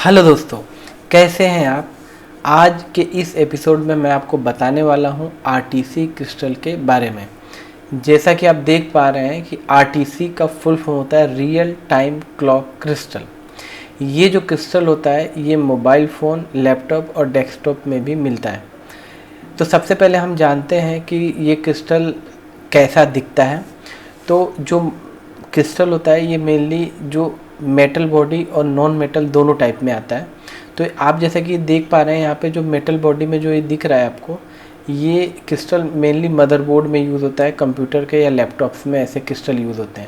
Hello दोस्तों, कैसे हैं आप। आज के इस एपिसोड में मैं आपको बताने वाला हूं आरटीसी क्रिस्टल के बारे में। जैसा कि आप देख पा रहे हैं कि आरटीसी का फुल फॉर्म होता है रियल टाइम क्लॉक क्रिस्टल। ये जो क्रिस्टल होता है ये मोबाइल फ़ोन, लैपटॉप और डेस्कटॉप में भी मिलता है। तो सबसे पहले हम जानते हैं कि ये क्रिस्टल कैसा दिखता है। तो जो क्रिस्टल होता है ये मेनली जो मेटल बॉडी और नॉन मेटल दोनों टाइप में आता है। तो आप जैसे कि देख पा रहे हैं यहाँ पे जो मेटल बॉडी में जो ये दिख रहा है आपको, ये क्रिस्टल मेनली मदरबोर्ड में यूज़ होता है, कंप्यूटर के या लैपटॉप्स में ऐसे क्रिस्टल यूज़ होते हैं।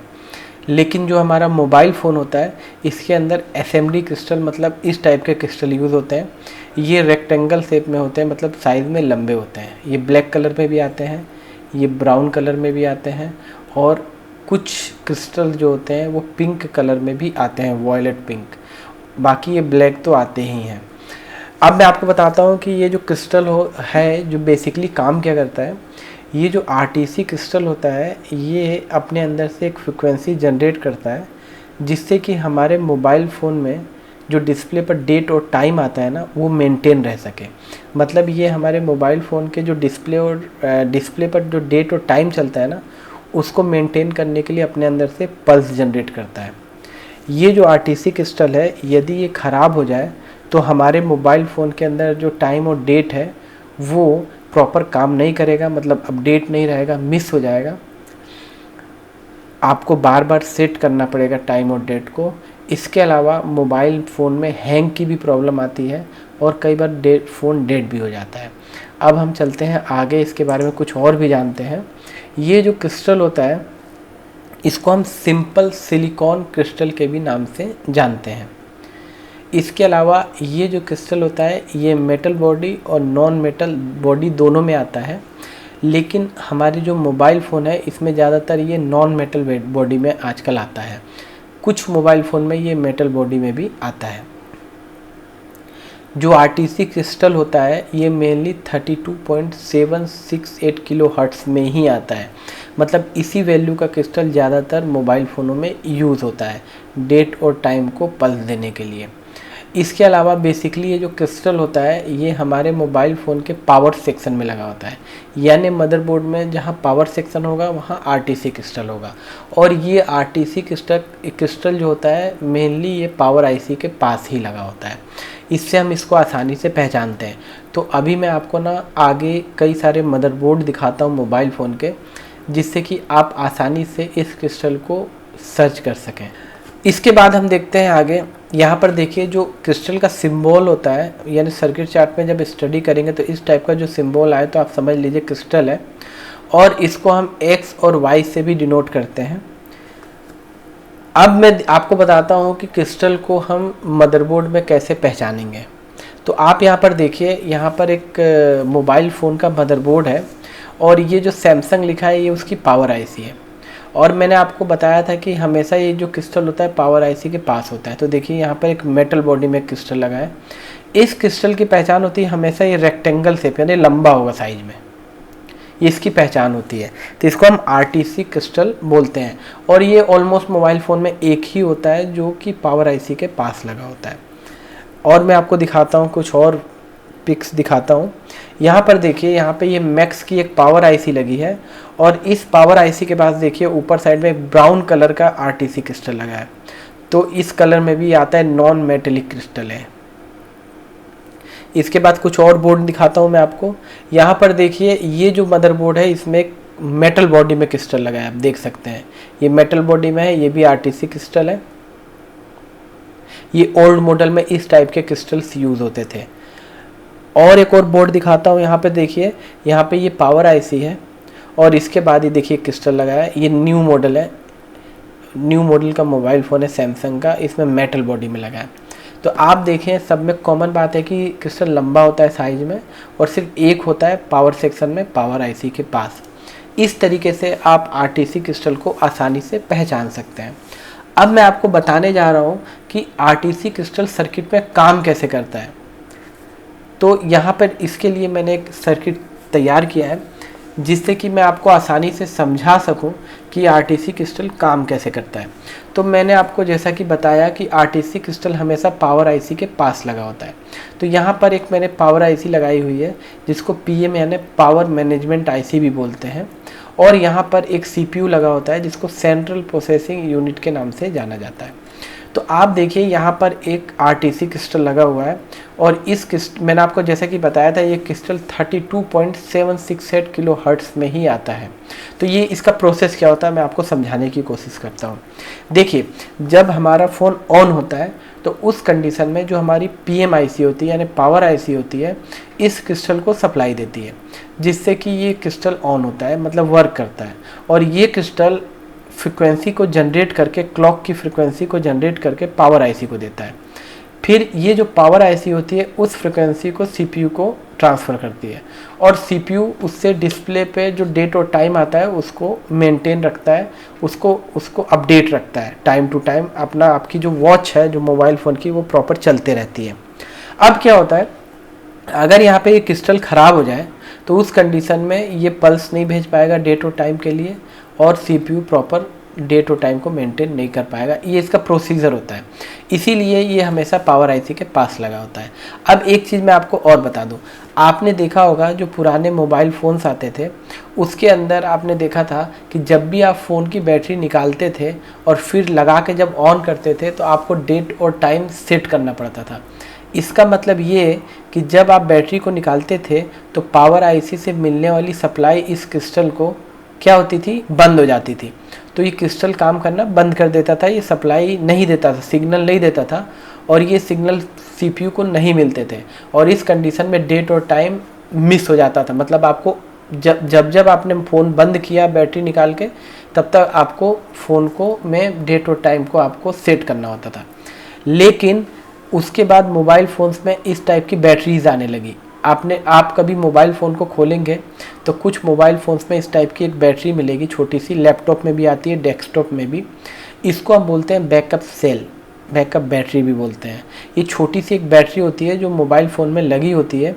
लेकिन जो हमारा मोबाइल फ़ोन होता है इसके अंदर एसएमडी क्रिस्टल मतलब इस टाइप के क्रिस्टल यूज़ होते हैं। ये रेक्टेंगल शेप में होते हैं, मतलब साइज़ में लंबे होते हैं। ये ब्लैक कलर में भी आते हैं, ये ब्राउन कलर में भी आते हैं और कुछ क्रिस्टल जो होते हैं वो पिंक कलर में भी आते हैं, वॉयलेट पिंक। बाकी ये ब्लैक तो आते ही हैं। अब मैं आपको बताता हूँ कि ये जो क्रिस्टल है जो बेसिकली काम क्या करता है। ये जो आरटीसी क्रिस्टल होता है ये अपने अंदर से एक फ्रिक्वेंसी जनरेट करता है जिससे कि हमारे मोबाइल फ़ोन में जो डिस्प्ले पर डेट और टाइम आता है ना वो मेंटेन रह सके। मतलब ये हमारे मोबाइल फ़ोन के जो डिस्प्ले पर जो डेट और टाइम चलता है ना उसको मेंटेन करने के लिए अपने अंदर से पल्स जनरेट करता है। ये जो आरटीसी क्रिस्टल है यदि ये ख़राब हो जाए तो हमारे मोबाइल फ़ोन के अंदर जो टाइम और डेट है वो प्रॉपर काम नहीं करेगा, मतलब अपडेट नहीं रहेगा, मिस हो जाएगा। आपको बार बार सेट करना पड़ेगा टाइम और डेट को। इसके अलावा मोबाइल फ़ोन में हैंग की भी प्रॉब्लम आती है और कई बार फ़ोन डेड भी हो जाता है। अब हम चलते हैं आगे, इसके बारे में कुछ और भी जानते हैं। ये जो क्रिस्टल होता है इसको हम सिंपल सिलिकॉन क्रिस्टल के भी नाम से जानते हैं। इसके अलावा ये जो क्रिस्टल होता है ये मेटल बॉडी और नॉन मेटल बॉडी दोनों में आता है। लेकिन हमारी जो मोबाइल फ़ोन है इसमें ज़्यादातर ये नॉन मेटल बॉडी में आजकल आता है। कुछ मोबाइल फ़ोन में ये मेटल बॉडी में भी आता है। जो आरटीसी क्रिस्टल होता है ये मेनली 32.768 किलो हर्ट्ज़ में ही आता है। मतलब इसी वैल्यू का क्रिस्टल ज़्यादातर मोबाइल फ़ोनों में यूज़ होता है डेट और टाइम को पल्स देने के लिए। इसके अलावा बेसिकली ये जो क्रिस्टल होता है ये हमारे मोबाइल फ़ोन के पावर सेक्शन में लगा होता है। यानी मदरबोर्ड में जहाँ पावर सेक्शन होगा वहाँ आरटीसी क्रिस्टल होगा। और ये आरटीसी क्रिस्टल जो होता है मेनली ये पावर आईसी के पास ही लगा होता है। इससे हम इसको आसानी से पहचानते हैं। तो अभी मैं आपको ना आगे कई सारे मदरबोर्ड दिखाता हूँ मोबाइल फ़ोन के, जिससे कि आप आसानी से इस क्रिस्टल को सर्च कर सकें। इसके बाद हम देखते हैं आगे। यहाँ पर देखिए जो क्रिस्टल का सिंबल होता है, यानी सर्किट चार्ट में जब स्टडी करेंगे तो इस टाइप का जो सिंबल आए तो आप समझ लीजिए क्रिस्टल है। और इसको हम एक्स और वाई से भी डिनोट करते हैं। अब मैं आपको बताता हूँ कि क्रिस्टल को हम मदरबोर्ड में कैसे पहचानेंगे। तो आप यहाँ पर देखिए, यहाँ पर एक मोबाइल फ़ोन का मदरबोर्ड है और ये जो सैमसंग लिखा है ये उसकी पावर आईसी है। और मैंने आपको बताया था कि हमेशा ये जो क्रिस्टल होता है पावर आईसी के पास होता है। तो देखिए यहाँ पर एक मेटल बॉडी में क्रिस्टल लगा है। इस क्रिस्टल की पहचान होती है हमेशा ये रेक्टेंगल शेप यानी लंबा होगा साइज में, ये इसकी पहचान होती है। तो इसको हम आरटीसी क्रिस्टल बोलते हैं। और ये ऑलमोस्ट मोबाइल फ़ोन में एक ही होता है जो कि पावर आईसी के पास लगा होता है। और मैं आपको दिखाता हूँ, कुछ और पिक्स दिखाता हूँ। यहाँ पर देखिए, यहाँ पे ये मैक्स की एक पावर आईसी लगी है और इस पावर आईसी के पास देखिए ऊपर साइड में एक ब्राउन कलर का आरटीसी क्रिस्टल लगा है। तो इस कलर में भी आता है, नॉन मेटेलिक क्रिस्टल है। इसके बाद कुछ और बोर्ड दिखाता हूँ मैं आपको। यहाँ पर देखिए ये जो मदरबोर्ड है इसमें एक मेटल बॉडी में क्रिस्टल लगा है, आप देख सकते हैं ये मेटल बॉडी में है, ये भी आरटीसी क्रिस्टल है। ये ओल्ड मॉडल में इस टाइप के क्रिस्टल्स यूज़ होते थे। और एक और बोर्ड दिखाता हूँ, यहाँ पे देखिए, यहाँ पे ये पावर आईसी है और इसके बाद ये देखिए क्रिस्टल लगा है। ये न्यू मॉडल है, न्यू मॉडल का मोबाइल फ़ोन है सैमसंग का, इसमें मेटल बॉडी में लगा है। तो आप देखें सब में कॉमन बात है कि क्रिस्टल लंबा होता है साइज में और सिर्फ एक होता है पावर सेक्शन में पावर आईसी के पास। इस तरीके से आप आरटीसी क्रिस्टल को आसानी से पहचान सकते हैं। अब मैं आपको बताने जा रहा हूँ कि आरटीसी क्रिस्टल सर्किट में काम कैसे करता है। तो यहाँ पर इसके लिए मैंने एक सर्किट तैयार किया है। जिससे कि मैं आपको आसानी से समझा सकूं कि आरटीसी क्रिस्टल काम कैसे करता है। तो मैंने आपको जैसा कि बताया कि आरटीसी क्रिस्टल हमेशा पावर आईसी के पास लगा होता है। तो यहाँ पर एक मैंने पावर आईसी लगाई हुई है जिसको पीएम यानी पावर मैनेजमेंट आईसी भी बोलते हैं, और यहाँ पर एक सीपीयू लगा होता है जिसको सेंट्रल प्रोसेसिंग यूनिट के नाम से जाना जाता है। तो आप देखिए यहाँ पर एक आरटीसी क्रिस्टल लगा हुआ है, और इस क्रिस्टल मैंने आपको जैसे कि बताया था ये क्रिस्टल 32.768 किलो हर्ट्ज़ में ही आता है। तो ये इसका प्रोसेस क्या होता है मैं आपको समझाने की कोशिश करता हूँ। देखिए, जब हमारा फ़ोन ऑन होता है तो उस कंडीशन में जो हमारी पीएम आईसी होती है यानी पावर आईसी होती है, इस क्रिस्टल को सप्लाई देती है, जिससे कि ये क्रिस्टल ऑन होता है, मतलब वर्क करता है। और ये क्रिस्टल फ्रिक्वेंसी को जनरेट करके, क्लॉक की फ्रिक्वेंसी को जनरेट करके पावर आईसी को देता है। फिर ये जो पावर आईसी होती है उस फ्रिक्वेंसी को सीपीयू को ट्रांसफ़र करती है, और सीपीयू उससे डिस्प्ले पे जो डेट और टाइम आता है उसको मेंटेन रखता है, उसको अपडेट रखता है टाइम टू टाइम। अपना आपकी जो वॉच है जो मोबाइल फ़ोन की, वो प्रॉपर चलते रहती है। अब क्या होता है, अगर यहाँ पे ये क्रिस्टल ख़राब हो जाए तो उस कंडीशन में ये पल्स नहीं भेज पाएगा डेट और टाइम के लिए, और सीपीयू प्रॉपर डेट और टाइम को मेंटेन नहीं कर पाएगा। ये इसका प्रोसीजर होता है, इसीलिए ये हमेशा पावर आईसी के पास लगा होता है। अब एक चीज़ मैं आपको और बता दूं, आपने देखा होगा जो पुराने मोबाइल फ़ोन्स आते थे उसके अंदर आपने देखा था कि जब भी आप फ़ोन की बैटरी निकालते थे और फिर लगा के जब ऑन करते थे तो आपको डेट और टाइम सेट करना पड़ता था। इसका मतलब ये कि जब आप बैटरी को निकालते थे तो पावर आईसी से मिलने वाली सप्लाई इस क्रिस्टल को क्या होती थी, बंद हो जाती थी। तो ये क्रिस्टल काम करना बंद कर देता था, ये सप्लाई नहीं देता था, सिग्नल नहीं देता था, और ये सिग्नल सीपीयू को नहीं मिलते थे, और इस कंडीशन में डेट और टाइम मिस हो जाता था। मतलब आपको जब आपने फ़ोन बंद किया बैटरी निकाल के, तब तक आपको फ़ोन को में डेट और टाइम को आपको सेट करना होता था। लेकिन उसके बाद मोबाइल फ़ोन्स में इस टाइप की बैटरीज आने लगी। आप कभी मोबाइल फ़ोन को खोलेंगे तो कुछ मोबाइल फ़ोन्स में इस टाइप की एक बैटरी मिलेगी, छोटी सी, लैपटॉप में भी आती है, डेस्कटॉप में भी। इसको हम बोलते हैं बैकअप सेल, बैकअप बैटरी भी बोलते हैं। ये छोटी सी एक बैटरी होती है जो मोबाइल फ़ोन में लगी होती है,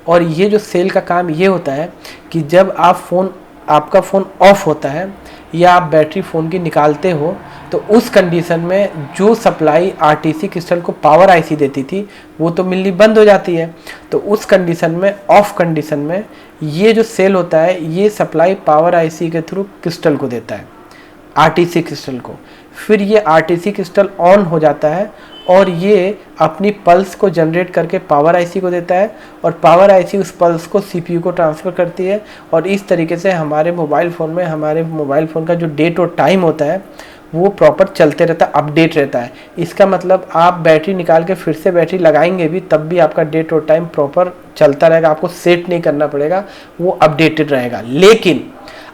और ये जो सेल का काम ये होता है कि जब आपका फ़ोन ऑफ होता है या आप बैटरी फ़ोन की निकालते हो तो उस कंडीशन में जो सप्लाई आरटीसी क्रिस्टल को पावर आईसी देती थी वो तो मिलनी बंद हो जाती है। तो उस कंडीशन में, ऑफ कंडीशन में, ये जो सेल होता है ये सप्लाई पावर आईसी के थ्रू क्रिस्टल को देता है, आरटीसी क्रिस्टल को। फिर ये आरटीसी क्रिस्टल ऑन हो जाता है और ये अपनी पल्स को जनरेट करके पावर आईसी को देता है, और पावर आईसी उस पल्स को सीपीयू को ट्रांसफ़र करती है, और इस तरीके से हमारे मोबाइल फ़ोन का जो डेट और टाइम होता है वो प्रॉपर चलते रहता है, अपडेट रहता है। इसका मतलब आप बैटरी निकाल के फिर से बैटरी लगाएंगे भी तब भी आपका डेट और टाइम प्रॉपर चलता रहेगा, आपको सेट नहीं करना पड़ेगा, वो अपडेटेड रहेगा। लेकिन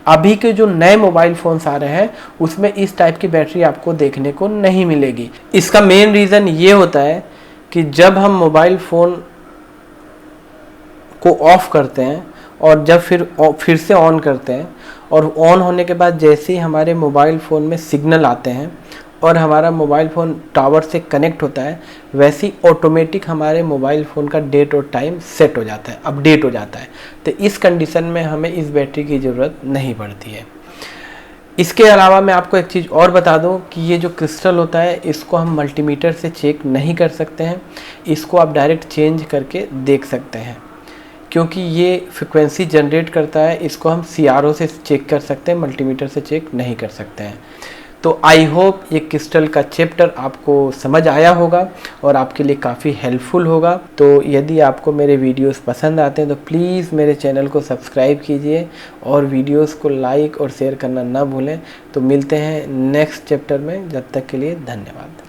अभी के जो नए मोबाइल फ़ोन्स आ रहे हैं उसमें इस टाइप की बैटरी आपको देखने को नहीं मिलेगी। इसका मेन रीज़न ये होता है कि जब हम मोबाइल फ़ोन को ऑफ़ करते हैं और जब फिर से ऑन करते हैं, और ऑन होने के बाद जैसे ही हमारे मोबाइल फ़ोन में सिग्नल आते हैं और हमारा मोबाइल फ़ोन टावर से कनेक्ट होता है, वैसे ही ऑटोमेटिक हमारे मोबाइल फ़ोन का डेट और टाइम सेट हो जाता है, अपडेट हो जाता है। तो इस कंडीशन में हमें इस बैटरी की ज़रूरत नहीं पड़ती है। इसके अलावा मैं आपको एक चीज़ और बता दूं कि ये जो क्रिस्टल होता है इसको हम मल्टीमीटर से चेक नहीं कर सकते हैं, इसको आप डायरेक्ट चेंज करके देख सकते हैं, क्योंकि ये फ्रिक्वेंसी जनरेट करता है। इसको हम सीआरओ से चेक कर सकते हैं, मल्टीमीटर से चेक नहीं कर सकते हैं। तो आई होप ये क्रिस्टल का चैप्टर आपको समझ आया होगा और आपके लिए काफ़ी हेल्पफुल होगा। तो यदि आपको मेरे वीडियोस पसंद आते हैं तो प्लीज़ मेरे चैनल को सब्सक्राइब कीजिए और वीडियोस को लाइक और शेयर करना ना भूलें। तो मिलते हैं नेक्स्ट चैप्टर में, जब तक के लिए धन्यवाद।